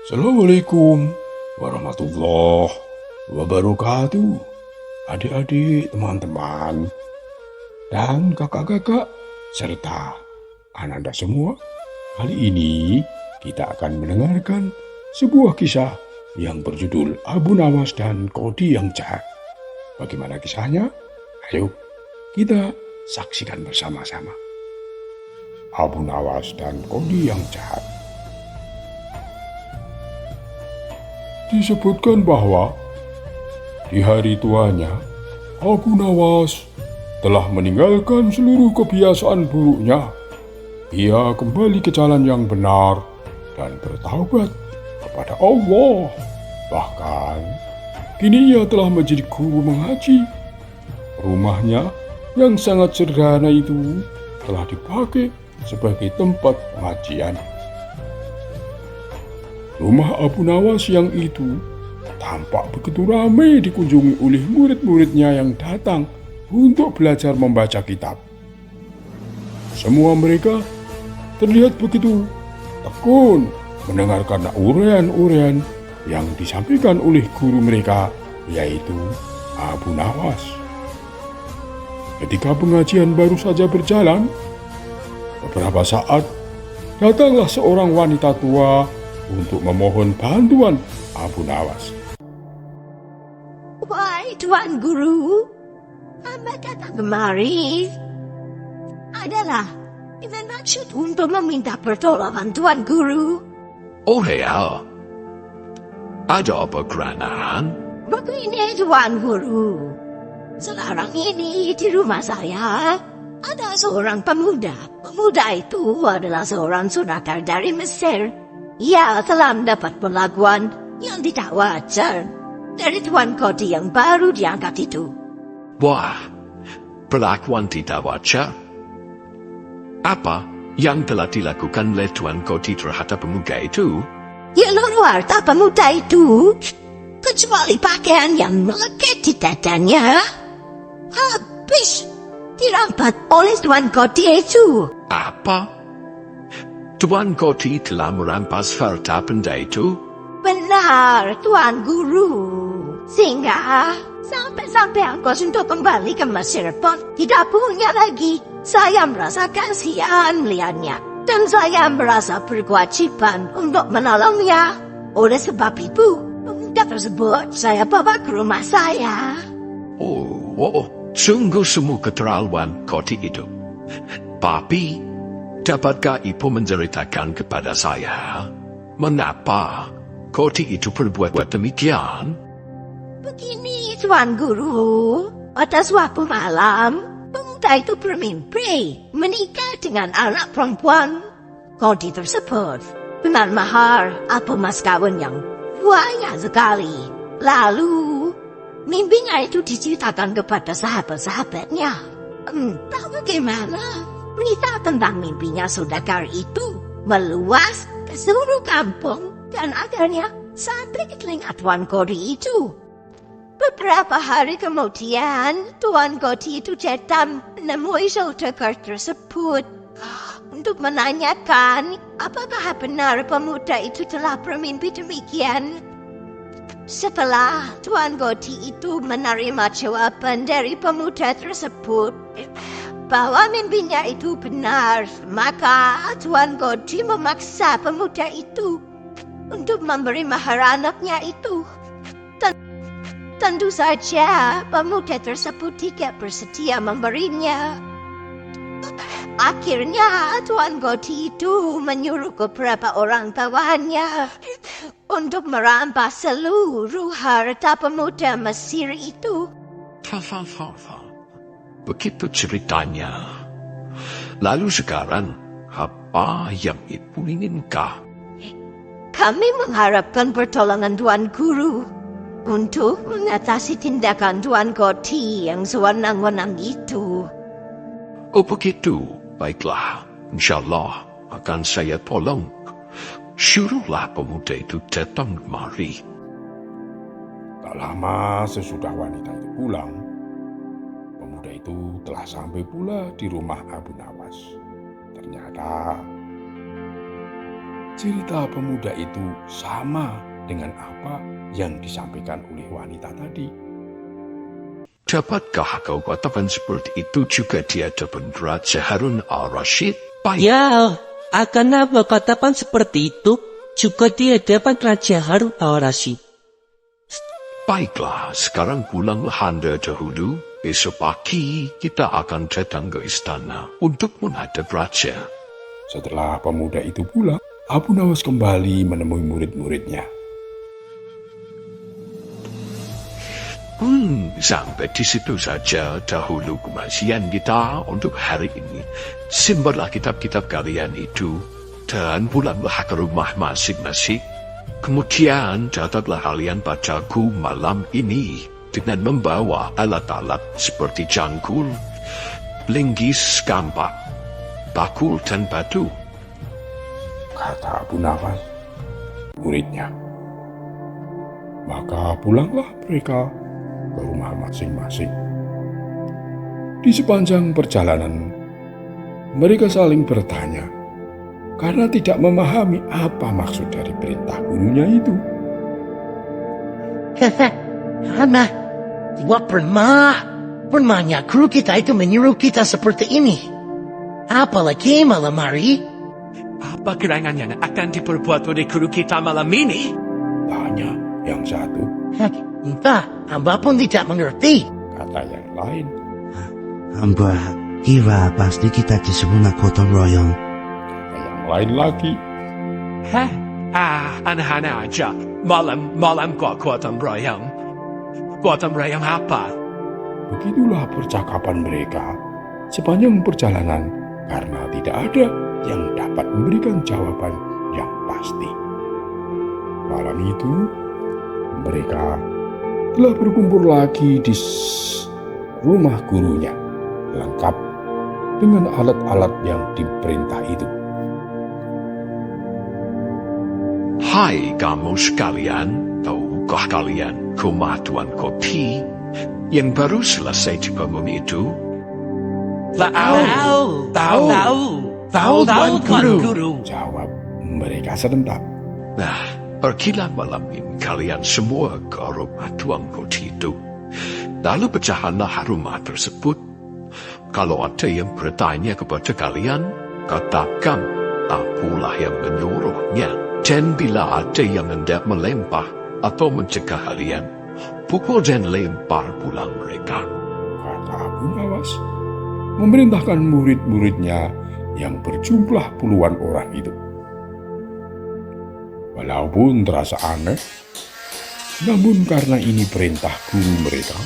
Assalamualaikum warahmatullahi wabarakatuh. Adik-adik, teman-teman, dan kakak-kakak, serta ananda semua. Kali ini kita akan mendengarkan sebuah kisah yang berjudul Abu Nawas dan Kodi yang Jahat. Bagaimana kisahnya? Ayo kita saksikan bersama-sama. Abu Nawas dan Kodi yang Jahat. Disebutkan bahwa di hari tuanya, Abu Nawas telah meninggalkan seluruh kebiasaan buruknya. Ia kembali ke jalan yang benar dan bertaubat kepada Allah. Bahkan, kini ia telah menjadi guru mengaji. Rumahnya yang sangat sederhana itu telah dipakai sebagai tempat pengajian. Rumah Abu Nawas yang itu tampak begitu ramai dikunjungi oleh murid-muridnya yang datang untuk belajar membaca kitab. Semua mereka terlihat begitu tekun mendengarkan uraian-uraian yang disampaikan oleh guru mereka, yaitu Abu Nawas. Ketika pengajian baru saja berjalan, beberapa saat datanglah seorang wanita tua untuk memohon bantuan Abu Nawas. Wahai Tuan Guru, hamba datang kemari adalah dengan maksud untuk meminta pertolongan Tuan Guru. Oh ya, ada apa keranaan? Begini Tuan Guru, sekarang ini di rumah saya ada seorang pemuda. Pemuda itu adalah seorang saudagar dari Mesir. Ia telah mendapat perlakuan yang tidak wajar dari Tuan Kodi yang baru diangkat itu. Wah, perlakuan tidak wajar. Apa yang telah dilakukan oleh Tuan Kodi terhadap pemuda itu? Ya luar tak pemuda itu, kecuali pakaian yang melekat di dadanya, habis dirampas oleh Tuan Kodi itu. Apa? Tuan Kodi telah merampas harta benda itu? Benar, Tuan Guru. Sehingga sampai angkos untuk kembali ke Mesir pun tidak punya lagi. Saya merasa kasihan melihatnya. Dan saya merasa berkewajiban untuk menolongnya. Oleh sebab itu, pemuda tersebut saya bawa ke rumah saya. Oh, sungguh semua keterlaluan Kodi itu. Tapi, dapatkah Ibu menceritakan kepada saya mengapa Kodi itu berbuat demikian? Begini, Tuan Guru. Pada suatu malam, pemuda itu bermimpi menikah dengan anak perempuan Kodi tersebut dengan mahar atau mas kawin yang banyak sekali. Lalu, mimpinya itu diceritakan kepada sahabat-sahabatnya. Entah bagaimana, berita tentang mimpinya saudagar itu meluas ke seluruh kampung dan akhirnya sampai ke telinga Tuan Kodi itu. Beberapa hari kemudian, Tuan Kodi itu datang menemui saudagar tersebut untuk menanyakan apakah benar pemuda itu telah bermimpi demikian. Setelah Tuan Kodi itu menerima jawaban dari pemuda tersebut bahwa mimpinya itu benar, maka Tuan Kodi memaksa pemuda itu untuk memberi mahar anaknya itu. Tentu saja pemuda tersebut tidak bersedia memberinya. Akhirnya Tuan Kodi itu menyuruh beberapa orang bawahannya untuk merampas seluruh harta pemuda Mesir itu. Begitu ceritanya. Lalu sekarang, apa yang Ibu inginkan? Kami mengharapkan pertolongan Tuan Guru untuk mengatasi tindakan Tuan Kodi yang sewenang-wenang itu. Oh begitu, baiklah. InsyaAllah akan saya tolong. Suruhlah pemuda itu datang kemari. Tak lama sesudah wanita itu pulang, pemuda itu telah sampai pula di rumah Abu Nawas. Ternyata cerita pemuda itu sama dengan apa yang disampaikan oleh wanita tadi. Dapatkah kau katakan seperti itu juga di hadapan Raja Harun al-Rashid? Baik. Ya, akan apa katakan seperti itu juga di hadapan Raja Harun al-Rashid. Baiklah, sekarang pulanglah Anda dahulu. Besok pagi kita akan datang ke istana untuk menghadap Raja. Setelah pemuda itu pulang, Abu Nawas kembali menemui murid-muridnya. Sampai di situ saja dahulu kemajuan kita untuk hari ini. Simpanlah kitab-kitab kalian itu dan pulanglah ke rumah masing-masing. Kemudian catatlah kalian bacaku malam ini dengan membawa alat-alat seperti cangkul, linggis, kampak, bakul, dan batu. Kata Abu Nawas, muridnya. Maka pulanglah mereka ke rumah masing-masing. Di sepanjang perjalanan, mereka saling bertanya karena tidak memahami apa maksud dari perintah gurunya itu. Karena pernahnya guru kita itu menyuruh kita seperti ini. Apalagi malam hari. Apa gerangan yang akan diperbuat oleh guru kita malam ini? Tanya yang satu, Entah, hamba pun tidak mengerti. kata yang lain. Hamba kira pasti kita disuruh gotong royong. Kata yang lain lagi, Hah? Aneh-aneh aja. Malam kok gotong royong. Gotong royong apa? begitulah percakapan mereka sepanjang perjalanan karena tidak ada yang dapat memberikan jawaban yang pasti. Malam itu, mereka telah berkumpul lagi di rumah gurunya, lengkap dengan alat-alat yang diperintah itu. Hai kamu sekalian, tahukah kalian rumah Tuan Kopi yang baru selesai dibangun itu? Tahu, Tuan Guru. Jawab mereka serentak. Nah, pergilah malam ini kalian semua ke rumah Tuan Kopi itu. Lalu pecahanlah rumah tersebut. Kalau ada yang bertanya kepada kalian, katakan akulah yang menyuruhnya. Dan bila ada yang hendak melempar atau mencegah kalian, pukul dan lempar pula mereka. Kata Abu Nawas, memerintahkan murid-muridnya yang berjumlah puluhan orang itu. Walaupun terasa aneh, namun karena ini perintah guru mereka,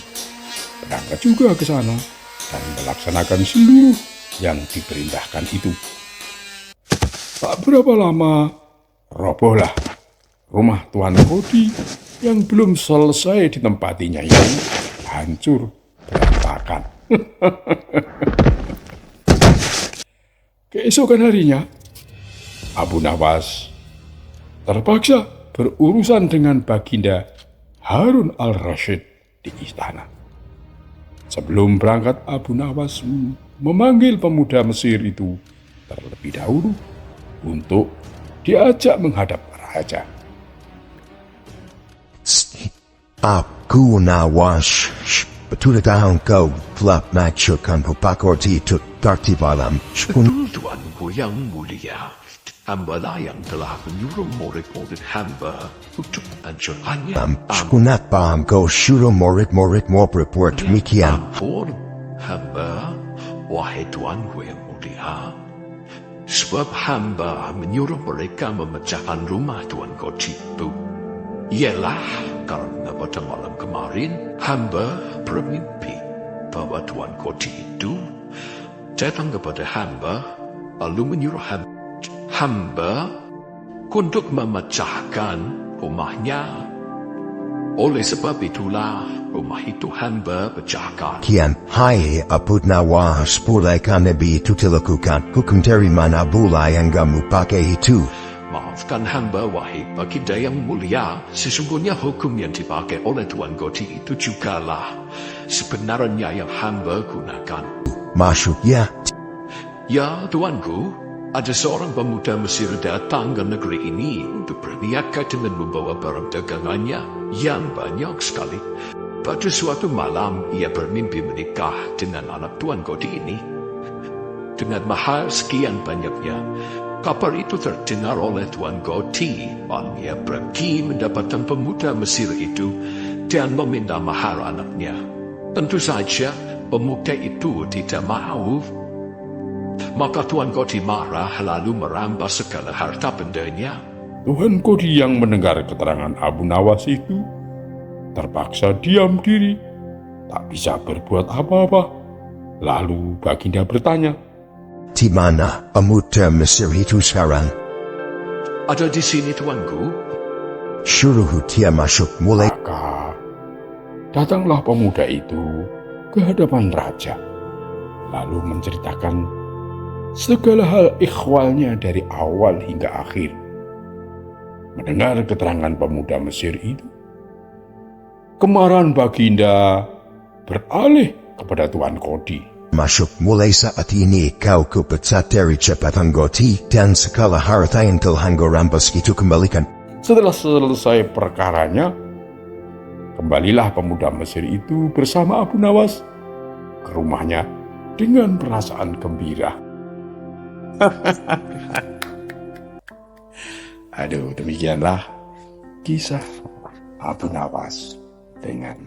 berangkat juga ke sana dan melaksanakan seluruh yang diperintahkan itu. Tak berapa lama, robohlah rumah Tuan Kodi yang belum selesai ditempatinya ini hancur berantakan. Keesokan harinya, Abu Nawas terpaksa berurusan dengan Baginda Harun al-Rashid di istana. Sebelum berangkat, Abu Nawas memanggil pemuda Mesir itu terlebih dahulu untuk diajak menghadap raja. Abu Nawas, betul tahun kau telah menghancurkan Pupakorti itu darti malam. Betul Tuanku yang mulia. Hamba lah yang telah menyuruh murid-murid hamba untuk hancurkannya. Kenapa kau suruh murid-muridmu berbuat demikian? Ampun, hamba, wahai Tuanku yang mulia. Sebab hamba menyuruh mereka memecahkan rumah Tuan Koci itu. Ialah karena pada malam kemarin hamba bermimpi bahwa Tuan Koci itu datang kepada hamba lalu menyuruh hamba untuk memecahkan rumahnya. Oleh sebab itulah rumah itu hamba pecahkan. Kian, hai Abu Nawas, bolehkah Nabi itu dilakukan hukum dari mana boleh yang kamu pakai itu? Maafkan hamba, wahai Baginda yang mulia. Sesungguhnya hukum yang dipakai oleh Tuan Koci itu jugalah sebenarnya yang hamba gunakan. Maksudnya? Ya, Tuanku, Ada seorang pemuda Mesir datang ke negeri ini untuk berniaga dengan membawa barang dagangannya yang banyak sekali. Pada suatu malam, ia bermimpi menikah dengan anak Tuan Goti ini. Dengan mahar sekian banyaknya, kabar itu terdengar oleh Tuan Goti, dan ia pergi mendapatkan pemuda Mesir itu dan meminta mahar anaknya. Tentu saja, pemuda itu tidak mau. Maka Tuan Goti marah lalu merampas segala harta bendanya. Tuan Goti yang mendengar keterangan Abu Nawas itu terpaksa diam diri, tak bisa berbuat apa-apa. Lalu Baginda bertanya, Di mana pemuda Mesir itu sekarang? Ada di sini, Tuanku. Suruh dia masuk mulai. maka datanglah pemuda itu ke hadapan raja, lalu menceritakan segala hal ikhwalnya dari awal hingga akhir. Mendengar keterangan pemuda Mesir itu, kemarahan Baginda beralih kepada Tuan Goti. Masuk mulai saat ini kau kupecat dari jabatan Goti dan segala harta yang telah engkau rampas itu kembalikan. Setelah selesai perkaranya, kembalilah pemuda Mesir itu bersama Abu Nawas ke rumahnya dengan perasaan gembira. Aduh, demikianlah kisah Abu Nawas dengan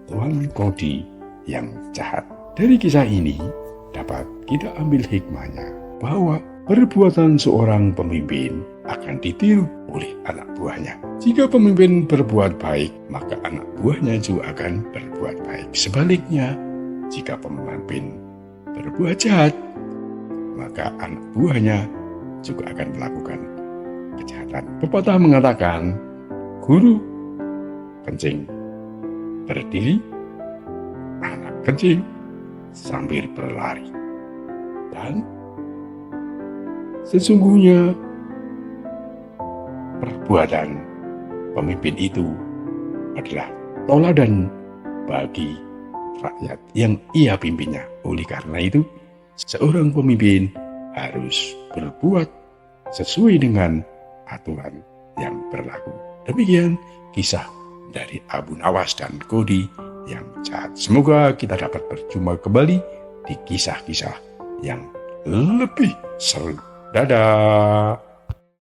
Tuan Goti yang jahat. Dari kisah ini dapat kita ambil hikmahnya bahwa perbuatan seorang pemimpin akan ditiru oleh anak buahnya. Jika pemimpin berbuat baik, maka anak buahnya juga akan berbuat baik. Sebaliknya, jika pemimpin berbuat jahat, maka anak buahnya juga akan melakukan kejahatan. Pepatah mengatakan, guru kencing berdiri, anak kencing sambil berlari. Dan sesungguhnya perbuatan pemimpin itu adalah tauladan bagi rakyat yang ia pimpinnya. Oleh karena itu, seorang pemimpin harus berbuat sesuai dengan aturan yang berlaku. Demikian kisah dari Abu Nawas dan Goti yang jahat. Semoga kita dapat berjumpa kembali di kisah-kisah yang lebih seru. Dadah.